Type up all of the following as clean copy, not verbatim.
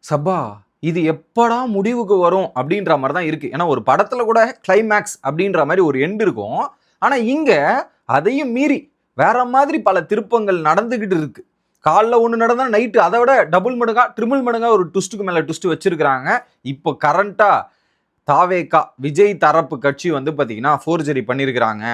சப்பா இது எப்படா முடிவுக்கு வரும் அப்படின்ற மாதிரி தான் இருக்கு. ஏன்னா ஒரு படத்துல கூட கிளைமேக்ஸ் அப்படின்ற மாதிரி ஒரு எண்ட் இருக்கும். ஆனா இங்க அதையும் மீறி வேற மாதிரி பல திருப்பங்கள் நடந்துகிட்டு இருக்கு. காலைல ஒன்று நடந்தா நைட்டு அதை விட டபுள் மடங்கா ட்ரிபிள் மடங்கா ஒரு ட்விஸ்ட்டுக்கு மேல ட்விஸ்ட் வச்சிருக்கிறாங்க. இப்போ கரண்டா தாவேகா விஜய் தரப்பு கட்சி வந்து பாத்தீங்கன்னா ஃபோர்ஜரி பண்ணியிருக்கிறாங்க,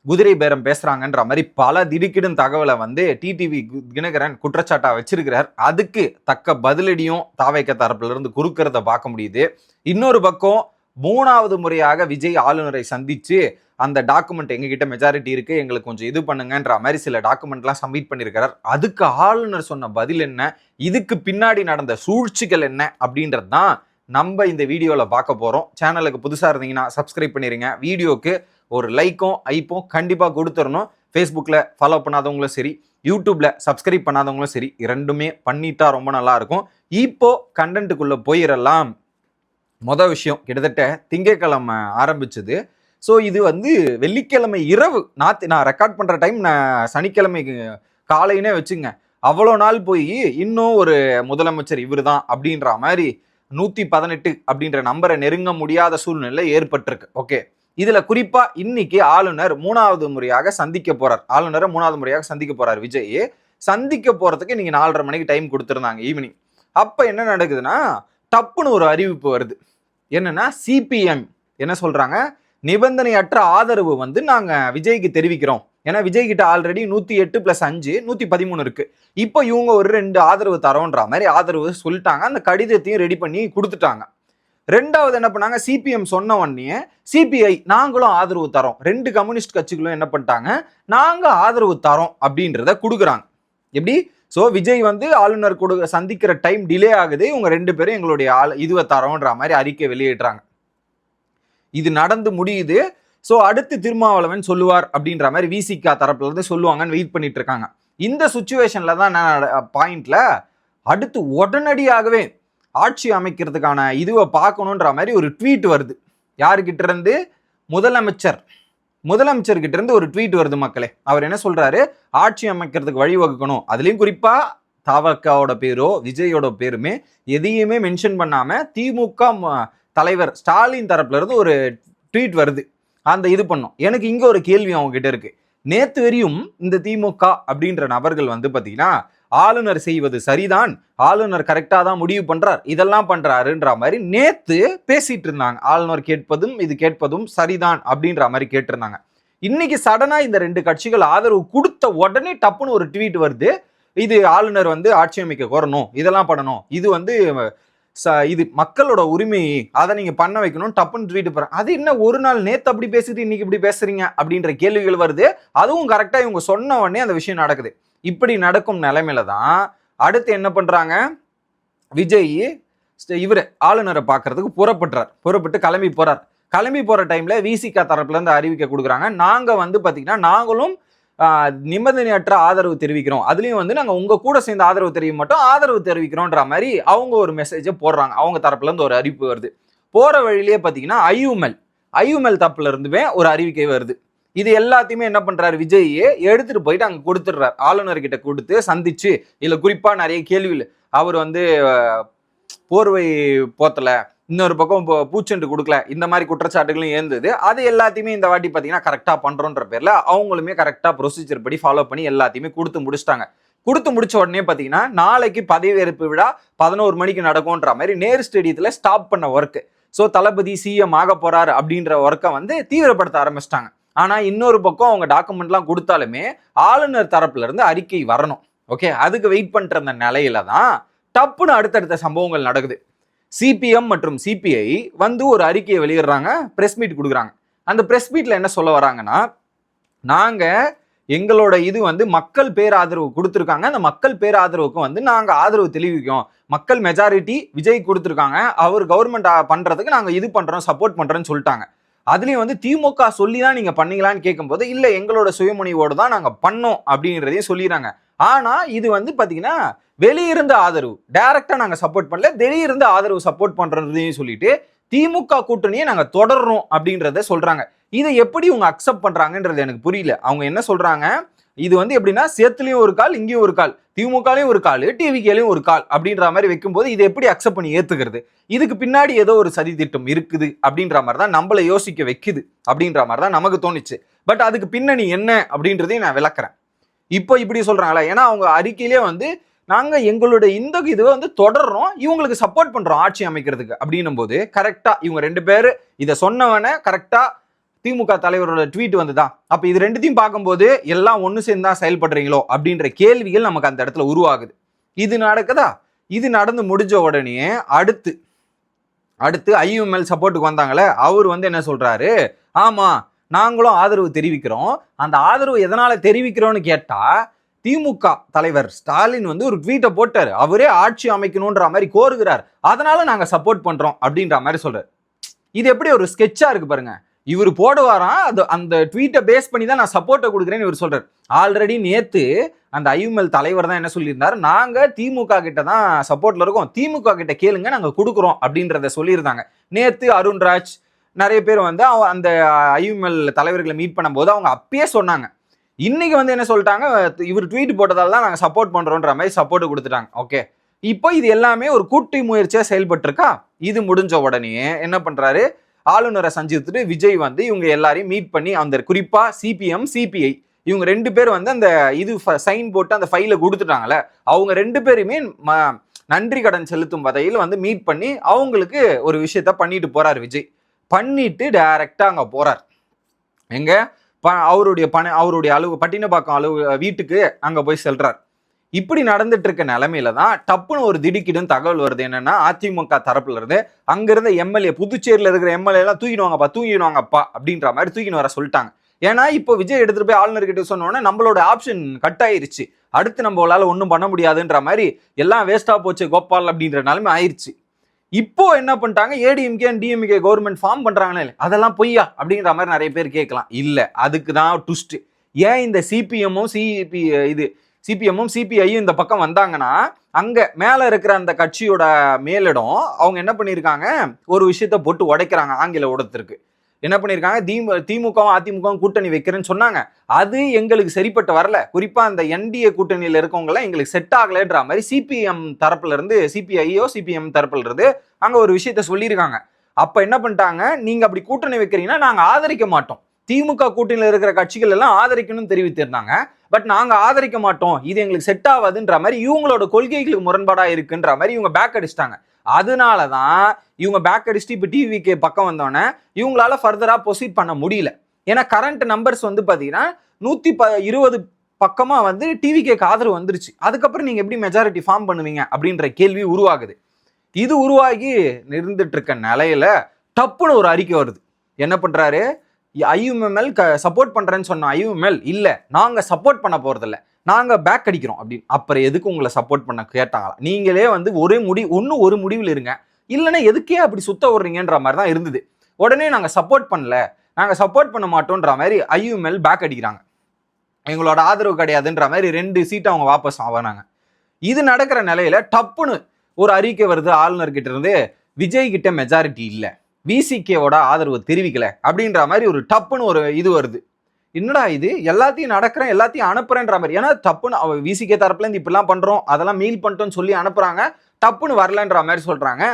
குதிரை பேரம் பேசுறாங்கன்ற மாதிரி பல திடுக்கிடும் தகவலை வந்து டிடிவி தினகரன் குற்றச்சாட்டா வச்சிருக்கிறார். அதுக்கு தக்க பதிலடியும் தாவேகா தரப்புல இருந்து குறுக்கிறத பார்க்க முடியுது. இன்னொரு பக்கம் 3வது முறையாக விஜய் ஆளுநரை சந்திச்சு அந்த டாக்குமெண்ட் எங்ககிட்ட மெஜாரிட்டி இருக்கு, எங்களுக்கு கொஞ்சம் இது பண்ணுங்கன்ற மாதிரி சில டாக்குமெண்ட்லாம் சப்மிட் பண்ணியிருக்கிறார். அதுக்கு ஆளுநர் சொன்ன பதில் என்ன, இதுக்கு பின்னாடி நடந்த சூழ்ச்சிகள் என்ன அப்படின்றது தான் நம்ம இந்த வீடியோவில் பார்க்க போகிறோம். சேனலுக்கு புதுசாக இருந்தீங்கன்னா சப்ஸ்கிரைப் பண்ணிடுங்க. வீடியோக்கு ஒரு லைக்கும் ஐப்பும் கண்டிப்பாக கொடுத்துடணும். ஃபேஸ்புக்கில் ஃபாலோ பண்ணாதவங்களும் சரி, யூடியூப்பில் சப்ஸ்கிரைப் பண்ணாதவங்களும் சரி, இரண்டுமே பண்ணிட்டா ரொம்ப நல்லாயிருக்கும். இப்போ கண்டென்ட்டுக்குள்ளே போயிடலாம். மொதல் விஷயம், கிட்டத்தட்ட திங்கட்கிழமை ஆரம்பிச்சது. ஸோ இது வந்து வெள்ளிக்கிழமை இரவு, நான் ரெக்கார்ட் பண்ணுற டைம் நான் சனிக்கிழமை காலையினே வச்சுங்க. அவ்வளோ நாள் போய் இன்னும் ஒரு முதலமைச்சர் இவர் தான் அப்படின்ற மாதிரி 118 அப்படின்ற நம்பரை நெருங்க முடியாத சூழ்நிலை ஏற்பட்டிருக்கு. ஓகே, இதுல குறிப்பா இன்னைக்கு ஆளுநர் 3வது முறையாக சந்திக்க போறார். ஆளுநரை 3வது முறையாக சந்திக்க போறார் விஜய். சந்திக்க போறதுக்கு நீங்க 4:30 மணிக்கு டைம் கொடுத்துருந்தாங்க ஈவினிங். அப்ப என்ன நடக்குதுன்னா டப்புன்னு ஒரு அறிவிப்பு வருது. என்னன்னா சிபிஎம் என்ன சொல்றாங்க, நிபந்தனையற்ற ஆதரவு வந்து நாங்க விஜய்க்கு தெரிவிக்கிறோம். ஏன்னா விஜய் கிட்ட ஆல்ரெடி 108 + 5 113 இருக்கு. இப்போ இவங்க ஒரு 2 ஆதரவு தரோன்ற மாதிரி ஆதரவு சொல்லிட்டாங்க. அந்த கடிதத்தையும் ரெடி பண்ணி கொடுத்துட்டாங்க. 2வது என்ன பண்ணாங்க, சிபிஎம் சொன்ன உடனே சிபிஐ நாங்களும் ஆதரவு தரோம், 2 கம்யூனிஸ்ட் கட்சிகளும் என்ன பண்ணிட்டாங்க, நாங்க ஆதரவு தரோம் அப்படின்றத கொடுக்குறாங்க. எப்படி? ஸோ விஜய் வந்து ஆளுநர் சந்திக்கிற டைம் டிலே ஆகுது, இவங்க 2 பேரும் எங்களுடைய இதுவை தரோன்ற மாதிரி அறிக்கை வெளியிடுறாங்க. இது நடந்து முடியுது. ஸோ அடுத்து திருமாவளவன் சொல்லுவார் அப்படின்ற மாதிரி விசிகா தரப்புல இருந்து சொல்லுவாங்கன்னு வெயிட் பண்ணிட்டு இருக்காங்க. இந்த சுச்சுவேஷன்ல தான் பாயிண்ட்ல அடுத்து உடனடியாகவே ஆட்சி அமைக்கிறதுக்கான இதுவை பார்க்கணுன்ற மாதிரி ஒரு ட்வீட் வருது. யாருக்கிட்ட இருந்து? முதலமைச்சர் கிட்ட இருந்து ஒரு ட்வீட் வருது மக்களே. அவர் என்ன சொல்றாரு, ஆட்சி அமைக்கிறதுக்கு வழிவகுக்கணும். அதுலயும் குறிப்பா தவகாவோட பேரோ விஜயோட பேருமே எதையுமே மென்ஷன் பண்ணாம திமுக தலைவர் ஸ்டாலின் தரப்புல இருந்து ஒரு ட்வீட் வருது. அந்த இது பண்ணும். எனக்கு இங்க ஒரு கேள்வி அவங்க கிட்ட இருக்கு. நேத்து வரையும் இந்த திமுக அப்படின்ற நபர்கள் வந்து பாத்தீங்கன்னா ஆளுநர் செய்வது சரிதான், ஆளுநர் கரெக்டா தான் முடிவு பண்றார், இதெல்லாம் பண்றாருன்ற மாதிரி நேத்து பேசிட்டு இருந்தாங்க. ஆளுநர் கேட்பதும் சரிதான் அப்படின்ற மாதிரி கேட்டிருந்தாங்க. இன்னைக்கு சடனா இந்த 2 கட்சிகள் ஆதரவு கொடுத்த உடனே டப்புன்னு ஒரு ட்வீட் வருது, இது ஆளுநர் வந்து ஆட்சி அமைக்க கோரணும், இதெல்லாம் பண்ணணும், இது வந்து இது மக்களோட உரிமை, அதை நீங்க பண்ண வைக்கணும், டப்புன்னு ட்வீட் போறேன். அது என்ன ஒரு நாள் நேத்து அப்படி பேசிட்டு இன்னைக்கு இப்படி பேசுறீங்க அப்படின்ற கேள்விகள் வருது. அதுவும் கரெக்டா இவங்க சொன்ன உடனே அந்த விஷயம் நடக்குது. இப்படி நடக்கும் நிலைமையில தான் அடுத்து என்ன பண்றாங்க, விஜய் இவரு ஆளுநரை பார்க்கறதுக்கு புறப்பட்டு கிளம்பி போற டைம்ல விசிகா தரப்புல இருந்து அறிவிக்க கொடுக்குறாங்க. நாங்க வந்து பாத்தீங்கன்னா நாங்களும் நிபந்தனையற்ற ஆதரவு தெரிவிக்கிறோம், அதுலயும் வந்து நாங்க உங்க கூட சேர்ந்து ஆதரவு தெரிவிக்க மாட்டோம், ஆதரவு தெரிவிக்கிறோன்ற மாதிரி அவங்க ஒரு மெசேஜை போடுறாங்க. அவங்க தரப்புல இருந்து ஒரு அறிவிப்பு வருது. போற வழியிலேயே பாத்தீங்கன்னா ஐயுமெல் தப்புல இருந்துமே ஒரு அறிவிக்கை வருது. இது எல்லாத்தையுமே என்ன பண்றாரு, விஜய் எடுத்துட்டு போயிட்டு அங்க கொடுத்துடுறாரு. ஆளுநர் கிட்ட கொடுத்து சந்திச்சு இதுல குறிப்பா நிறைய கேள்விகள், அவர் வந்து போர்வை போத்தல, இன்னொரு பக்கம் பூச்செண்டு கொடுக்கல, இந்த மாதிரி குற்றச்சாட்டுகளும் இருந்தது. அது எல்லாத்தையுமே இந்த வாட்டி பாத்தீங்கன்னா கரெக்டா பண்றோன்ற பேர்ல அவங்களுமே கரெக்டா ப்ரொசீஜர் படி ஃபாலோ பண்ணி எல்லாத்தையுமே கொடுத்து முடிச்சிட்டாங்க. கொடுத்து முடிச்ச உடனே பாத்தீங்கன்னா நாளைக்கு பதவியேற்பு விழா 11 மணிக்கு நடக்கும்ன்ற மாதிரி நேரு ஸ்டேடியத்துல ஸ்டாப் பண்ண ஒர்க். ஸோ தளபதி சிஎம் ஆக போறாரு அப்படின்ற ஒர்க்கை வந்து தீவிரப்படுத்த ஆரம்பிச்சிட்டாங்க. ஆனா இன்னொரு பக்கம் அவங்க டாக்குமெண்ட்லாம் கொடுத்தாலுமே ஆளுநர் தரப்புல இருந்து அறிக்கை வரணும். ஓகே, அதுக்கு வெயிட் பண்ற அந்த நிலையில தான் டப்புன்னு அடுத்தடுத்த சம்பவங்கள் நடக்குது. சிபிஎம் மற்றும் சிபிஐ வந்து ஒரு அறிக்கையை வெளியிடுறாங்க, பிரஸ் மீட் கொடுக்குறாங்க. அந்த பிரஸ் மீட்ல என்ன சொல்ல வராங்கன்னா, நாங்க எங்களோட இது வந்து மக்கள் பேராதரவு கொடுத்துருக்காங்க, அந்த மக்கள் பேராதரவுக்கு வந்து நாங்க ஆதரவு தெரிவிக்கிறோம், மக்கள் மெஜாரிட்டி விஜய் கொடுத்துருக்காங்க, அவர் கவர்மெண்ட் பண்றதுக்கு நாங்க இது பண்றோம், சப்போர்ட் பண்றோம்னு சொல்லிட்டாங்க. அதுலயும் வந்து திமுக சொல்லிதான் நீங்க பண்ணீங்களான்னு கேட்கும்போது இல்ல எங்களோட சுயமுனைவோடு தான் நாங்க பண்ணோம் அப்படின்றதையும் சொல்லிடுறாங்க. ஆனா இது வந்து பாத்தீங்கன்னா வெளியிருந்த ஆதரவு, டைரக்டா நாங்க சப்போர்ட் பண்ணல, வெளியிருந்த ஆதரவு சப்போர்ட் பண்றதையும் சொல்லிட்டு திமுக கூட்டணியை நாங்க தொடர்றோம் அப்படின்றத சொல்றாங்க. இதை எப்படி இவங்க அக்செப்ட் பண்றாங்கன்றது எனக்கு புரியல. அவங்க என்ன சொல்றாங்க, இது வந்து எப்படின்னா சேத்துலயும் ஒரு கால் இங்கேயும் ஒரு கால், திமுகலையும் ஒரு கால், டிவிகேலையும் ஒரு கால் அப்படின்ற மாதிரி வைக்கும்போது இதை எப்படி அக்செப்ட் பண்ணி ஏத்துக்கிறது? இதுக்கு பின்னாடி ஏதோ ஒரு சதி திட்டம் இருக்குது அப்படின்ற மாதிரி தான் நம்மளை யோசிக்க வைக்குது அப்படின்ற மாதிரி தான் நமக்கு தோணுச்சு. பட் அதுக்கு பின்னணி என்ன அப்படின்றதையும் நான் விளக்குறேன். இப்போ இப்படி சொல்றாங்களா, ஏன்னா அவங்க அறிக்கையிலே வந்து நாங்க எங்களுடைய இந்த இதுவை வந்து தொடர்றோம், இவங்களுக்கு சப்போர்ட் பண்றோம் ஆட்சி அமைக்கிறதுக்கு அப்படின்னும் போது கரெக்டா இவங்க 2 பேரு இதை சொன்னவன கரெக்டா திமுக தலைவரோட ட்வீட் வந்துதான். அப்ப இது ரெண்டுத்தையும் பார்க்கும்போது எல்லாம் ஒண்ணு சேர்ந்து தான் செயல்படுறீங்களோ அப்படின்ற கேள்விகள் நமக்கு அந்த இடத்துல உருவாகுது. இது நடக்குதா? இது நடந்து முடிஞ்ச உடனே அடுத்து ஐயுஎம்எல் சப்போர்ட்டுக்கு வந்தாங்களே, அவர் வந்து என்ன சொல்றாரு, ஆமா நாங்களும் ஆதரவு தெரிவிக்கிறோம். அந்த ஆதரவு எதனால தெரிவிக்கிறோம்னு கேட்டா, திமுக தலைவர் ஸ்டாலின் வந்து ஒரு ட்வீட்டை போட்டாரு, அவரே ஆட்சி அமைக்கணும்ன்ற மாதிரி கோருகிறார், அதனால நாங்க சப்போர்ட் பண்றோம் அப்படின்ற மாதிரி சொல்றாரு. இது எப்படி ஒரு ஸ்கெட்சா இருக்கு பாருங்க. இவர் போடுவாராம், அது அந்த ட்வீட்டை பேஸ் பண்ணி தான் நான் சப்போர்ட்டை கொடுக்குறேன்னு இவர் சொல்றாரு. ஆல்ரெடி நேத்து அந்த ஐயுஎம்எல் தலைவர் தான் என்ன சொல்லியிருந்தாரு, நாங்க திமுக கிட்ட தான் சப்போர்ட்ல இருக்கோம், திமுக கிட்ட கேளுங்க நாங்க கொடுக்குறோம் அப்படின்றத சொல்லியிருந்தாங்க. நேத்து அருண்ராஜ் நிறைய பேர் வந்து அந்த ஐயுஎம்எல் தலைவர்களை மீட் பண்ணும்போது அவங்க அப்பயே சொன்னாங்க. இன்னைக்கு வந்து என்ன சொல்லிட்டாங்க, இவர் ட்வீட் போட்டதால தான் நாங்க சப்போர்ட் பண்றோன்ற மாதிரி சப்போர்ட் கொடுத்துட்டாங்க. ஓகே, இப்போ இது எல்லாமே ஒரு கூட்டு முயற்சியா செயல்பட்டு இருக்கா? இது முடிஞ்ச உடனே என்ன பண்றாரு, ஆளுநரை சந்தித்துட்டு விஜய் வந்து இவங்க எல்லாரையும் மீட் பண்ணி, அந்த குறிப்பா சிபிஎம் சிபிஐ இவங்க 2 பேர் வந்து அந்த இது சைன் போட்டு அந்த ஃபைலை கொடுத்துட்டாங்கல்ல, அவங்க 2 பேருமே நன்றி கடன் செலுத்தும் வகையில் வந்து மீட் பண்ணி அவங்களுக்கு ஒரு விஷயத்த பண்ணிட்டு போறாரு விஜய். பண்ணிட்டு டைரக்டா அங்க போறார். எங்க அவருடைய பட்டினப்பாக்கம் வீட்டுக்கு அங்க போய் செல்றார். இப்படி நடந்துட்டு இருக்க நிலைமையில தான் டப்புன்னு ஒரு திடுக்கிடும் தகவல் வருது. என்னன்னா, அதிமுக தரப்புல இருந்து அங்க இருந்த எம்எல்ஏ, புதுச்சேரியில இருக்கிற எம்எல்ஏ எல்லாம் தூக்கிடுவாங்கப்பா அப்படின்ற மாதிரி தூக்கின்னு வர சொல்லிட்டாங்க. ஏன்னா இப்போ விஜய் எடுத்துட்டு போய் ஆளுநர் கிட்ட சொன்னோன்னா நம்மளோட ஆப்ஷன் கட் ஆயிருச்சு, அடுத்து நம்மளால ஒன்றும் பண்ண முடியாதுன்ற மாதிரி எல்லாம் வேஸ்டா போச்சு கோபால் அப்படின்ற நிலைமை ஆயிடுச்சு. இப்போ என்ன பண்ணிட்டாங்க, ஏடிஎம்கே டிஎம்கே கவர்மெண்ட் ஃபார்ம் பண்றாங்களே, அதெல்லாம் பொய்யா அப்படின்ற மாதிரி நிறைய பேர் கேட்கலாம். இல்ல, அதுக்கு தான் ட்விஸ்ட். ஏன் இந்த சிபிஎம்மும் சிபிஐயும் இந்த பக்கம் வந்தாங்கன்னா, அங்க மேல இருக்கிற அந்த கட்சியோட மேலிடம் அவங்க என்ன பண்ணிருக்காங்க, ஒரு விஷயத்த போட்டு உடைக்கிறாங்க. ஆங்கில ஊடகத்திற்கு என்ன பண்ணிருக்காங்க, திமுகவும் அதிமுகவும் கூட்டணி வைக்கிறேன்னு சொன்னாங்க, அது எங்களுக்கு சரிப்பட்டு வரல, குறிப்பா அந்த என்டிஏ கூட்டணியில இருக்கவங்க எல்லாம் எங்களுக்கு செட் ஆகலன்ற மாதிரி சிபிஎம் தரப்புல இருந்து, சிபிஐயோ சிபிஎம் தரப்புல இருந்து அங்க ஒரு விஷயத்த சொல்லியிருக்காங்க. அப்ப என்ன பண்ணிட்டாங்க, நீங்க அப்படி கூட்டணி வைக்கிறீங்கன்னா நாங்க ஆதரிக்க மாட்டோம், திமுக கூட்டணியில் இருக்கிற கட்சிகள் எல்லாம் ஆதரிக்கணும்னு தெரிவித்திருந்தாங்க. பட் நாங்க ஆதரிக்க மாட்டோம், இது எங்களுக்கு செட் ஆகாதுன்ற மாதிரி இவங்களோட கொள்கைகளுக்கு முரண்பாடா இருக்குன்ற மாதிரி இவங்க பேக் அடிச்சிட்டாங்க. அதனாலதான் இவங்க பேக் அடிச்சுட்டு இப்ப டிவிகே பக்கம் வந்தோடனே இவங்களால ஃபர்தரா ப்ரொசீட் பண்ண முடியல. ஏன்னா கரண்ட் நம்பர்ஸ் வந்து பாத்தீங்கன்னா 120 பக்கமா வந்து டிவிகேக்கு ஆதரவு வந்துருச்சு. அதுக்கப்புறம் நீங்க எப்படி மெஜாரிட்டி ஃபார்ம் பண்ணுவீங்க அப்படின்ற கேள்வி உருவாகுது. இது உருவாகி இருந்துட்டு இருக்க நிலையில டப்புன்னு ஒரு அறிக்கை வருது. என்ன பண்றாரு, ஐயுஎம்எல் சப்போர்ட் பண்றேன்னு சொன்ன ஐயுஎம்எல் இல்ல, நாங்க சப்போர்ட் பண்ண போறது இல்ல, நாங்க பேக் அடிக்கிறோம் அப்படின்னு. அப்புறம் எதுக்கு உங்களை சப்போர்ட் பண்ண கேட்டாங்களா? நீங்களே வந்து ஒரு முடிவில் இருங்க, இல்லைன்னா எதுக்கே அப்படி சுத்த விடுறீங்கன்ற மாதிரி தான் இருந்தது. உடனே நாங்க சப்போர்ட் பண்ணல, நாங்க சப்போர்ட் பண்ண மாட்டோம்ன்ற மாதிரி ஐயுஎம்எல் பேக் அடிக்கிறாங்க. எங்களோட ஆதரவு கிடையாதுன்ற மாதிரி 2 சீட்டை அவங்க வாபஸ் ஆவானாங்க. இது நடக்கிற நிலையில டப்புன்னு ஒரு அறிக்கை வருது ஆளுநர் கிட்ட இருந்து, விஜய் கிட்ட மெஜாரிட்டி இல்ல, விசிகேவோட ஆதரவு தெரிவிக்கல அப்படின்ற மாதிரி ஒரு டப்புன்னு ஒரு இது வருது. என்னடா இது, எல்லாத்தையும் நடக்கிறேன் எல்லாத்தையும் அனுப்புறேன்ற மாதிரி. ஏன்னா டப்புன்னு விசிகே தரப்புல இருந்து இப்படிலாம் பண்றோம், அதெல்லாம் மீல் பண்ணிட்டோம்னு சொல்லி அனுப்புறாங்க, டப்புன்னு வரலன்ற மாதிரி சொல்றாங்க.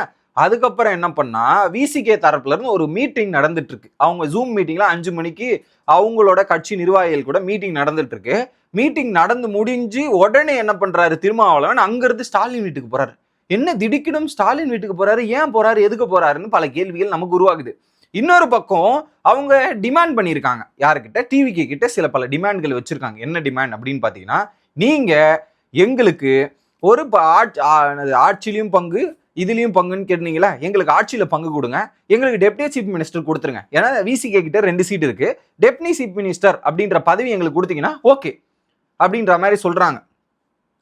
அதுக்கப்புறம் என்ன பண்ணா, விசிகே தரப்புல இருந்து ஒரு மீட்டிங் நடந்துட்டு இருக்கு. அவங்க ஜூம் மீட்டிங்ல 5 மணிக்கு அவங்களோட கட்சி நிர்வாகிகள் கூட மீட்டிங் நடந்துட்டு இருக்கு. மீட்டிங் நடந்து முடிஞ்சு உடனே என்ன பண்றாரு, திருமாவளவன் அங்கிருந்து ஸ்டாலின் வீட்டுக்கு போறாரு. என்ன திடுக்கிடும் ஸ்டாலின் வீட்டுக்கு போறாரு, ஏன் போறாரு, எதுக்கு போறாருன்னு பல கேள்விகள் நமக்கு உருவாகுது. இன்னொரு பக்கம் அவங்க டிமாண்ட் பண்ணியிருக்காங்க, யாருக்கிட்ட, டிவிகே கிட்ட சில பல டிமாண்ட்கள் வச்சிருக்காங்க. என்ன டிமாண்ட் அப்படின்னு பாத்தீங்கன்னா, நீங்க எங்களுக்கு ஒரு ஆட்சியிலையும் பங்கு இதுலயும் பங்குன்னு கேட்டீங்களா, எங்களுக்கு ஆட்சியில பங்கு கொடுங்க, எங்களுக்கு டெப்டி சீஃப் மினிஸ்டர் கொடுத்துருங்க. ஏன்னா விசிகே கிட்ட 2 சீட் இருக்கு, டெப்டி சீஃப் மினிஸ்டர் அப்படின்ற பதவி எங்களுக்கு கொடுத்தீங்கன்னா ஓகே அப்படின்ற மாதிரி சொல்றாங்க.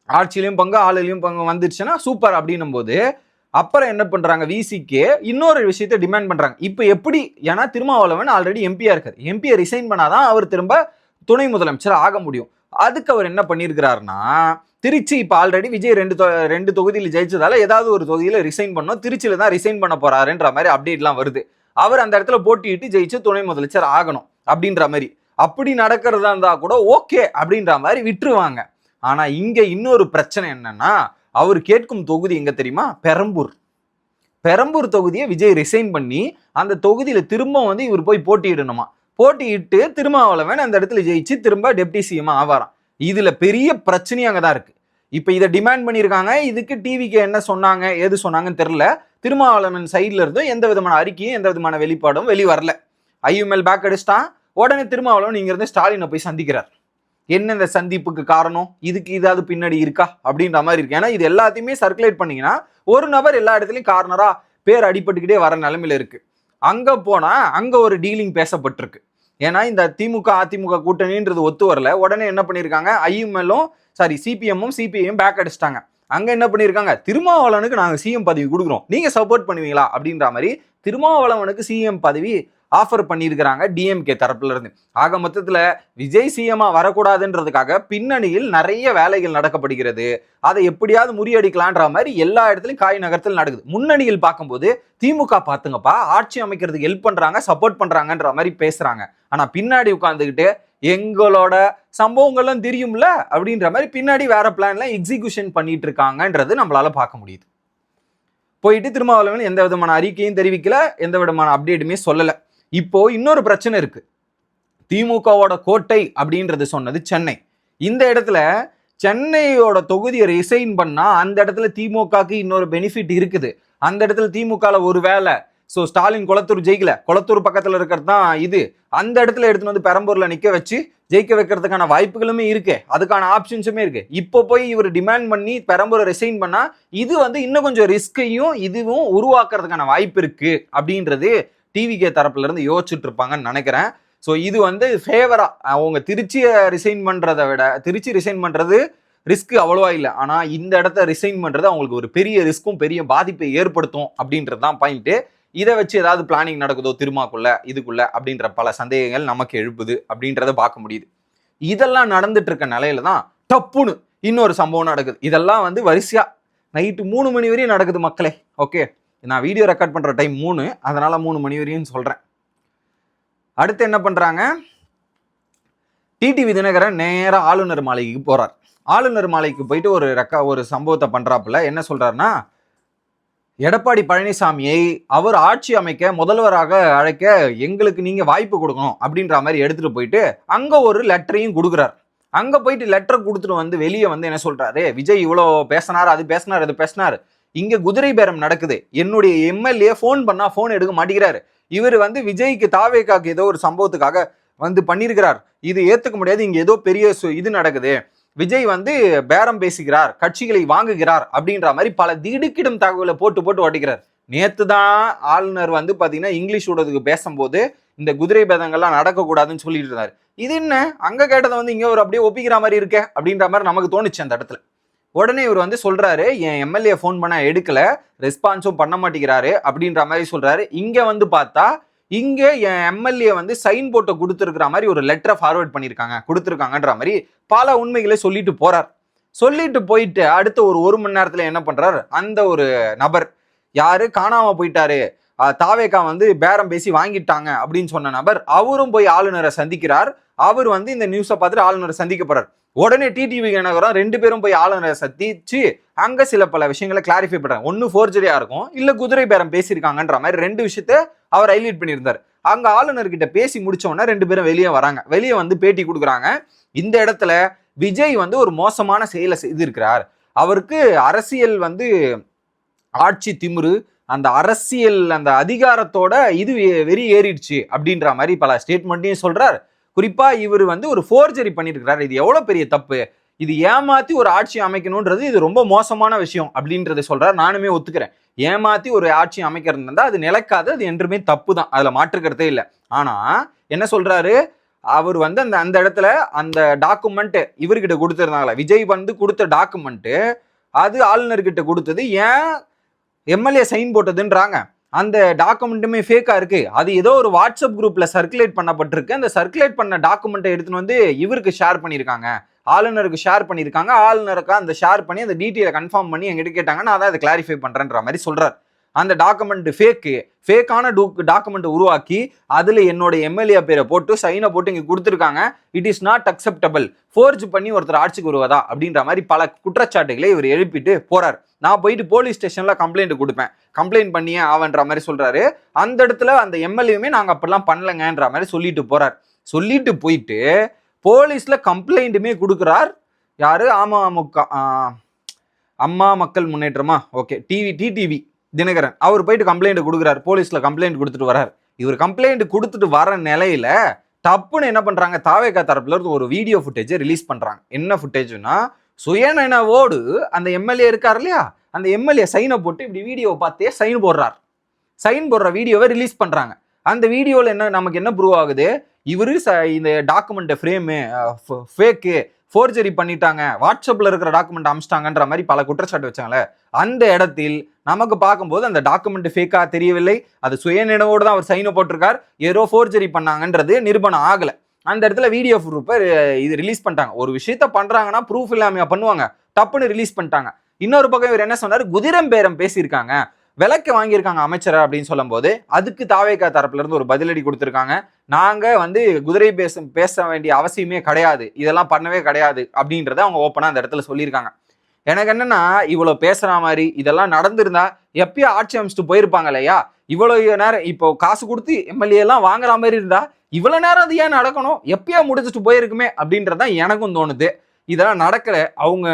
ஆட்சியிலையும் பங்கு ஆளுலையும் பங்கு வந்துருச்சுன்னா சூப்பர் அப்படின்னும் போது அப்புறம் என்ன பண்றாங்க, விசிகே இன்னொரு விஷயத்தை டிமாண்ட் பண்றாங்க. இப்ப எப்படி, ஏன்னா திருமாவளவன் ஆல்ரெடி எம்பியா இருக்காரு, எம்பியை ரிசைன் பண்ணாதான் அவர் திரும்ப துணை முதலமைச்சர் ஆக முடியும். அதுக்கு அவர் என்ன பண்ணியிருக்கிறாருன்னா, திருச்சி இப்ப ஆல்ரெடி விஜய் 2 தொகுதியில் ஜெயிச்சதால ஏதாவது ஒரு தொகுதியில ரிசைன் பண்ணோம், திருச்சியில தான் ரிசைன் பண்ண போறாருன்ற மாதிரி அப்டேட்லாம் வருது. அவர் அந்த இடத்துல போட்டியிட்டு ஜெயிச்சு துணை முதலமைச்சர் ஆகணும் அப்படின்ற மாதிரி. அப்படி நடக்கிறதா இருந்தா கூட ஓகே அப்படின்ற மாதிரி விட்டுருவாங்க. ஆனா இங்க இன்னொரு பிரச்சனை என்னன்னா, அவர் கேட்கும் தொகுதி எங்க தெரியுமா? பெரம்பூர் தொகுதியை விஜய் ரிசைன் பண்ணி அந்த தொகுதியில திரும்ப வந்து இவர் போய் போட்டியிடணுமா. போட்டியிட்டு திருமாவளவன் அந்த இடத்துல ஜெயிச்சு திரும்ப டெப்டி சிஎம் ஆவாராம். இதுல பெரிய பிரச்சனை அங்கதான் இருக்கு. இப்ப இதை டிமாண்ட் பண்ணியிருக்காங்க. இதுக்கு டிவிக்கு என்ன சொன்னாங்க, ஏது சொன்னாங்கன்னு தெரியல. திருமாவளவன் சைட்ல இருந்தும் எந்த விதமான அறிக்கையும் எந்த விதமான வெளிப்பாடும் வெளிவரல. ஐயுஎல் பேக் அடிச்சிட்டான். உடனே திருமாவளவன் இங்க இருந்து ஸ்டாலினை போய் சந்திக்கிறார். என்ன இந்த சந்திப்புக்கு காரணம், இதுக்கு ஏதாவது பின்னாடி இருக்கா அப்படின்ற மாதிரி இருக்கு. ஏன்னா இது எல்லாத்தையுமே சர்க்குலேட் பண்ணீங்கன்னா ஒரு நபர் எல்லா இடத்துலயும் கார்னரா பேர் அடிபட்டுக்கிட்டே வர நிலைமையில இருக்கு. அங்க போனா அங்க ஒரு டீலிங் பேசப்பட்டிருக்கு. ஏன்னா இந்த திமுக அதிமுக கூட்டணின்றது ஒத்து வரல. உடனே என்ன பண்ணிருக்காங்க, ஐயுஎல்லும் சிபிஎம்மும் சிபிஐயும் பேக் அடிச்சிட்டாங்க. அங்க என்ன பண்ணிருக்காங்க, திருமாவளவனுக்கு நாங்க சிஎம் பதவி கொடுக்குறோம், நீங்க சப்போர்ட் பண்ணுவீங்களா அப்படின்ற மாதிரி திருமாவளவனுக்கு சிஎம் பதவி ஆஃபர் பண்ணியிருக்கிறாங்க டிஎம்கே தரப்புல இருந்து. ஆக மொத்தத்துல விஜய் சிஎம்மா வரக்கூடாதுன்றதுக்காக பின்னணியில் நிறைய வேலைகள் நடக்கப்படுகிறது. அதை எப்படியாவது முறியடிக்கலான்ற மாதிரி எல்லா இடத்துலையும் காய் நகரத்தில் நடக்குது. முன்னணியில் பார்க்கும்போது திமுக பாத்துங்கப்பா ஆட்சி அமைக்கிறதுக்கு ஹெல்ப் பண்றாங்க, சப்போர்ட் பண்றாங்கன்ற மாதிரி பேசுறாங்க. ஆனா பின்னாடி உட்கார்ந்துக்கிட்டு எங்களோட சம்பவங்கள்லாம் தெரியும்ல அப்படின்ற மாதிரி பின்னாடி வேற பிளான்ல எக்ஸிகியூஷன் பண்ணிட்டு இருக்காங்கன்றது நம்மளால பார்க்க முடியுது. போயிட்டு திருமாவளவன் எந்த விதமான அறிக்கையும் தெரிவிக்கல, எந்த விதமான அப்டேட்டுமே சொல்லல. இப்போ இன்னொரு பிரச்சனை இருக்கு. திமுகவோட கோட்டை அப்படின்றது சொன்னது சென்னை. இந்த இடத்துல சென்னையோட தொகுதியை ரிசைன் பண்ணா அந்த இடத்துல திமுகக்கு இன்னொரு பெனிஃபிட் இருக்குது. அந்த இடத்துல திமுக ஒரு வேலை ஸ்டாலின் குளத்தூர் ஜெயிக்கல, குளத்தூர் பக்கத்துல இருக்கிறது தான் இது, அந்த இடத்துல எடுத்துன்னு வந்து பெரம்பூர்ல நிக்க வச்சு ஜெயிக்க வைக்கிறதுக்கான வாய்ப்புகளுமே இருக்கு, அதுக்கான ஆப்ஷன்ஸுமே இருக்கு. இப்போ போய் இவர் டிமாண்ட் பண்ணி பெரம்பூரை ரிசைன் பண்ணா இது வந்து இன்னும் கொஞ்சம் ரிஸ்கையும் இதுவும் உருவாக்குறதுக்கான வாய்ப்பு இருக்கு அப்படின்றது டிவிகே தரப்புல இருந்து யோசிச்சுட்டு இருப்பாங்கன்னு நினைக்கிறேன். ஸோ இது வந்து ஃபேவரா அவங்க திருச்சியை ரிசைன் பண்றதை விட, திருச்சி ரிசைன் பண்றது ரிஸ்க் அவ்வளவா இல்லை, ஆனா இந்த இடத்த ரிசைன் பண்றது அவங்களுக்கு ஒரு பெரிய ரிஸ்க்கும் பெரிய பாதிப்பை ஏற்படுத்தும் அப்படின்றது தான் பாயிண்ட். இதை வச்சு ஏதாவது பிளானிங் நடக்குதோ திருமாக்குள்ள இதுக்குள்ள அப்படின்ற பல சந்தேகங்கள் நமக்கு எழுப்புது அப்படின்றத பார்க்க முடியுது. இதெல்லாம் நடந்துட்டு இருக்க நிலையில தான் டப்புன்னு இன்னொரு சம்பவம் நடக்குது. இதெல்லாம் வந்து வரிசையா நைட்டு 3 மணி வரையும் நடக்குது மக்களே. ஓகே, நான் வீடியோ ரெக்கார்ட் பண்ற டைம் 3, அதனால 3 மணி வரையும் சொல்றேன். அடுத்து என்ன பண்றாங்க, டிடிவி தினகரன் நேரம் ஆளுநர் மாளிகைக்கு போறார். ஆளுநர் மாளிகைக்கு போயிட்டு ஒரு சம்பவத்தை பண்றாப்புல. என்ன சொல்றாருன்னா, எடப்பாடி பழனிசாமியை அவர் ஆட்சி அமைக்க முதல்வராக அழைக்க எங்களுக்கு நீங்க வாய்ப்பு கொடுக்கணும் அப்படின்ற மாதிரி எடுத்துட்டு போயிட்டு அங்க ஒரு லெட்டரையும் கொடுக்குறாரு. அங்க போயிட்டு லெட்டர் கொடுத்துட்டு வந்து வெளியே வந்து என்ன சொல்றாரு, விஜய் இவ்வளோ பேசினார், அது பேசினார், அது பேசினார், இங்க குதிரை பேரம் நடக்குது, என்னுடைய எம்எல்ஏ போன் பண்ணா போன் எடுக்க மாட்டேங்கிறாரு, இவர் வந்து விஜய்க்கு தாவேக்காக்கு ஏதோ ஒரு சம்பவத்துக்காக வந்து பண்ணியிருக்கிறார், இது ஏத்துக்க முடியாது, இங்க ஏதோ பெரிய இது நடக்குது, விஜய் வந்து பேரம் பேசுகிறார், கட்சிகளை வாங்குகிறார் அப்படின்ற மாதிரி பல திடுக்கிடும் தகவலை போட்டு ஓட்டிக்கிறார். நேத்து தான் ஆளுநர் வந்து பாத்தீங்கன்னா இங்கிலீஷ் ஊடகத்துக்கு பேசும்போது இந்த குதிரை பேதங்கள்லாம் நடக்கக்கூடாதுன்னு சொல்லிட்டு இருந்தாரு. இது என்ன அங்க கேட்டதை வந்து இங்க ஒரு அப்படியே ஒப்பிக்கிற மாதிரி இருக்கே அப்படின்ற மாதிரி நமக்கு தோணுச்சு அந்த இடத்துல. உடனே இவர் வந்து சொல்றாரு, என் எம்எல்ஏ போன் பண்ண எடுக்கல, ரெஸ்பான்ஸும் பண்ண மாட்டேங்கிறாரு அப்படின்ற மாதிரி சொல்றாரு. இங்க வந்து பார்த்தா இங்க என் எம்எல்ஏ வந்து சைன் போட்டு கொடுத்துருக்கிற மாதிரி ஒரு லெட்டரை ஃபார்வர்ட் கொடுத்துருக்காங்கன்ற மாதிரி பல உண்மைகளை சொல்லிட்டு போறார். சொல்லிட்டு போயிட்டு அடுத்த ஒரு மணி நேரத்துல என்ன பண்றாரு, அந்த ஒரு நபர் யாரு காணாம போயிட்டாரு, தாவேக்கா வந்து பேரம் பேசி வாங்கிட்டாங்க அப்படின்னு சொன்ன நபர் அவரும் போய் ஆளுநரை சந்திக்கிறார். அவர் வந்து இந்த நியூஸை பார்த்துட்டு ஆளுநரை சந்திக்க போறார். உடனே டிடிவி தினகரன் 2 பேரும் போய் ஆளுநரை சந்திச்சு அங்க சில பல விஷயங்களை கிளாரிஃபை பண்றாங்க. ஒன்னு ஃபோர்ஜரியா இருக்கும், இல்ல குதிரை பேரம் பேசியிருக்காங்கன்ற மாதிரி 2 விஷயத்த அவர் ஹைலைட் பண்ணியிருந்தார். அங்க ஆளுநர்கிட்ட பேசி முடிச்ச உடனே 2 பேரும் வெளியே வராங்க. வெளியே வந்து பேட்டி கொடுக்குறாங்க. இந்த இடத்துல விஜய் வந்து ஒரு மோசமான செயலை செய்திருக்கிறார், அவருக்கு அரசியல் வந்து ஆட்சி திமிரு, அந்த அரசியல் அந்த அதிகாரத்தோட இது வெறி ஏறிடுச்சு அப்படின்ற மாதிரி பல ஸ்டேட்மெண்ட்டையும் சொல்றார். குறிப்பா இவர் வந்து ஒரு ஃபோர்ஜரி பண்ணியிருக்கிறார், இது எவ்வளவு பெரிய தப்பு, இது ஏமாத்தி ஒரு ஆட்சி அமைக்கணும்ன்றது இது ரொம்ப மோசமான விஷயம் அப்படின்றத சொல்றாரு. நானுமே ஒத்துக்கிறேன், ஏமாத்தி ஒரு ஆட்சி அமைக்கிறது இருந்தா அது நிலைக்காது, அது என்றுமே தப்பு தான், அதுல மாற்றுக்கிறதே இல்லை. ஆனா என்ன சொல்றாரு, அவர் வந்து அந்த இடத்துல அந்த டாக்குமெண்ட் இவர்கிட்ட கொடுத்துருந்தாங்களா, விஜய் வந்து கொடுத்த டாக்குமெண்ட் அது ஆளுநர்கிட்ட கொடுத்தது ஏன் எம்எல்ஏ சைன் போட்டதுன்றாங்க. அந்த டாக்குமெண்ட்டுமே ஃபேக்கா இருக்கு, அது ஏதோ ஒரு வாட்ஸ்அப் குரூப்ல சர்க்குலேட் பண்ணப்பட்டிருக்கு, அந்த சர்க்குலேட் பண்ண டாக்குமெண்ட்டை எடுத்துன்னு வந்து இவருக்கு ஷேர் பண்ணியிருக்காங்க, ஆளுநருக்கு ஷேர் பண்ணியிருக்காங்க, ஆளுநருக்கு அந்த ஷேர் பண்ணி அந்த டீட்டெயிலை கன்ஃபார்ம் பண்ணி எங்கிட்ட கேட்டாங்க, நான் அதை கிளாரிஃபை பண்றேன்ற மாதிரி சொல்றாரு. அந்த டாக்குமெண்ட் ஃபேக்கான டாக்குமெண்ட் உருவாக்கி அதுல என்னோட எம்எல்ஏ பேரை போட்டு சைனை போட்டு இங்க கொடுத்துருக்காங்க. It is not acceptable. Forge பண்ணி ஒருத்தர் ஆட்சிக்கு வருவதா அப்படின்ற மாதிரி பல குற்றச்சாட்டுகளை இவர் எழுப்பிட்டு போறார். நான் போயிட்டு போலீஸ் ஸ்டேஷன்ல கம்ப்ளைண்ட் கொடுப்பேன், கம்ப்ளைண்ட் பண்ணியே ஆவன்ற மாதிரி சொல்றாரு. அந்த இடத்துல அந்த எம்எல்ஏவுமே நாங்க அப்படிலாம் பண்ணலங்கன்ற மாதிரி சொல்லிட்டு போறார். சொல்லிட்டு போயிட்டு போலீஸ்ல கம்ப்ளைண்ட்டுமே கொடுக்குறார். யாரு? அம்மா மக்கள் முன்னேற்றமா, ஓகே, டிடிவி தினகரன் அவர் போயிட்டு கம்ப்ளைண்ட் கொடுக்குறாரு. போலீஸ்ல கம்ப்ளைண்ட் கொடுத்துட்டு வர்றார். இவர் கம்ப்ளைண்ட் கொடுத்துட்டு வர நிலையில டப்புன்னு என்ன பண்றாங்க, தாவேகா தரப்புல இருந்து ஒரு வீடியோ ஃபுட்டேஜை ரிலீஸ் பண்றாங்க. என்ன ஃபுட்டேஜ்னா, சுயநனவோடு அந்த எம்எல்ஏ இருக்கார் இல்லையா, அந்த எம்எல்ஏ சைனை போட்டு இப்படி வீடியோவை பார்த்தே சைன் போடுறார். சைன் போடுற வீடியோவை ரிலீஸ் பண்றாங்க. அந்த வீடியோவில் என்ன நமக்கு என்ன ப்ரூவ் ஆகுது, இவரு இந்த டாக்குமெண்ட் ஃப்ரேமு ஃபேக்கு, ஃபோர்ஜரி பண்ணிட்டாங்க, வாட்ஸ்அப்ல இருக்கிற டாக்குமெண்ட் அமிச்சிட்டாங்கன்ற மாதிரி பல குற்றச்சாட்டு வச்சாங்களே, அந்த இடத்தில் நமக்கு பார்க்கும்போது அந்த டாக்குமெண்ட் ஃபேக்கா தெரியவில்லை. அது சுயநினைவோடு தான் அவர் சைனை போட்டிருக்கார். ஏதோ ஃபோர்ஜரி பண்ணாங்கன்றது நிரூபணம் ஆகலை. அந்த இடத்துல வீடியோ ப்ரூஃபை இது ரிலீஸ் பண்ணிட்டாங்க. ஒரு விஷயத்த பண்றாங்கன்னா ப்ரூஃப் இல்லாமையா பண்ணுவாங்க, தப்புன்னு ரிலீஸ் பண்ணிட்டாங்க. இன்னொரு பக்கம் இவர் என்ன சொன்னார், குதிரம் பேரம் பேசியிருக்காங்க, விலைக்கு வாங்கியிருக்காங்க அமைச்சரை அப்படின்னு சொல்லும் போது அதுக்கு தாவேகா தரப்புல இருந்து ஒரு பதிலடி கொடுத்துருக்காங்க. நாங்க குதிரை பேச வேண்டிய அவசியமே கிடையாது, இதெல்லாம் பண்ணவே கிடையாது அப்படின்றத அவங்க ஓப்பனா அந்த இடத்துல சொல்லியிருக்காங்க. எனக்கு என்னன்னா, இவ்வளவு பேசுற மாதிரி இதெல்லாம் நடந்திருந்தா எப்பயும் ஆட்சி அமைச்சிட்டு போயிருப்பாங்க இல்லையா. இவ்வளவு நேரம் இப்போ காசு கொடுத்து எம்எல்ஏ எல்லாம் வாங்குற மாதிரி இருந்தா இவ்வளவு நேரம் அது ஏன் நடக்கணும், எப்பயா முடிச்சுட்டு போயிருக்குமே அப்படின்றதான் எனக்கும் தோணுது. இதெல்லாம் நடக்கல. அவங்க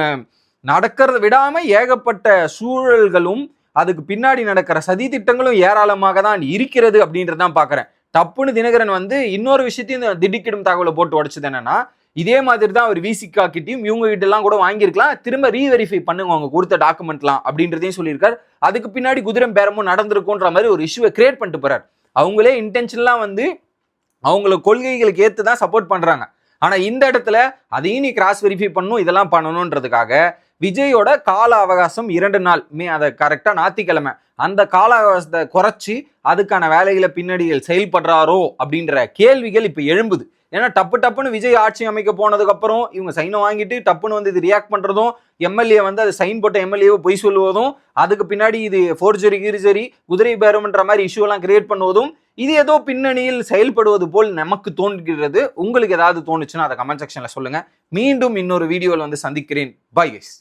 நடக்கிறத விடாம ஏகப்பட்ட சூழல்களும் அதுக்கு பின்னாடி நடக்கிற சதி திட்டங்களும் ஏராளமாக தான் இருக்கிறது அப்படின்றதான் பாக்குறேன். தப்புன்னு தினகரன் இன்னொரு விஷயத்தையும் திடுக்கிடும் தகவலை போட்டு உடைச்சது என்னன்னா, இதே மாதிரி தான் அவர் விசிகா கிட்டையும் இவங்க கிட்ட எல்லாம் கூட வாங்கியிருக்கலாம், திரும்ப ரீவெரிஃபை பண்ணுங்க அவங்க கொடுத்த டாக்குமெண்ட்லாம் அப்படின்றதையும் சொல்லியிருக்காரு. அதுக்கு பின்னாடி குதிரம் பேரமும் நடந்திருக்கும்ன்ற மாதிரி ஒரு இஷ்யூவை கிரியேட் பண்ணிட்டு போறாரு. அவங்களே இன்டென்ஷன்லாம் அவங்களுக்கு கொள்கைகளுக்கு ஏற்று தான் சப்போர்ட் பண்றாங்க. ஆனா இந்த இடத்துல அதையும் நீ கிராஸ் வெரிஃபை பண்ணணும், இதெல்லாம் பண்ணணும்ன்றதுக்காக விஜயோட கால அவகாசம் 2 நாள், அதை கரெக்டா ஞாயிற்றுக்கிழமை, அந்த கால அவகாசத்தை குறைச்சி அதுக்கான வேலைகளை பின்னணியில் செயல்படுறாரோ அப்படின்ற கேள்விகள் இப்ப எழும்புது. ஏன்னா டப்புன்னு விஜய் ஆட்சி அமைக்க போனதுக்கு அப்புறம் இவங்க சைனை வாங்கிட்டு டப்புன்னு இது ரியாக்ட் பண்றதும், எம்எல்ஏ அது சைன் போட்ட எம்எல்ஏவை பொய் சொல்லுவதும், அதுக்கு பின்னாடி இது ஃபோர்ஜரி குதிரை பேரம்ன்ற மாதிரி இஷ்யூ எல்லாம் கிரியேட் பண்ணுவதும், இது ஏதோ பின்னணியில் செயல்படுவது போல் நமக்கு தோன்றுகிறது. உங்களுக்கு ஏதாவது தோணுச்சுன்னா அதை கமெண்ட் செக்ஷன்ல சொல்லுங்க. மீண்டும் இன்னொரு வீடியோவில் சந்திக்கிறேன். Bye guys.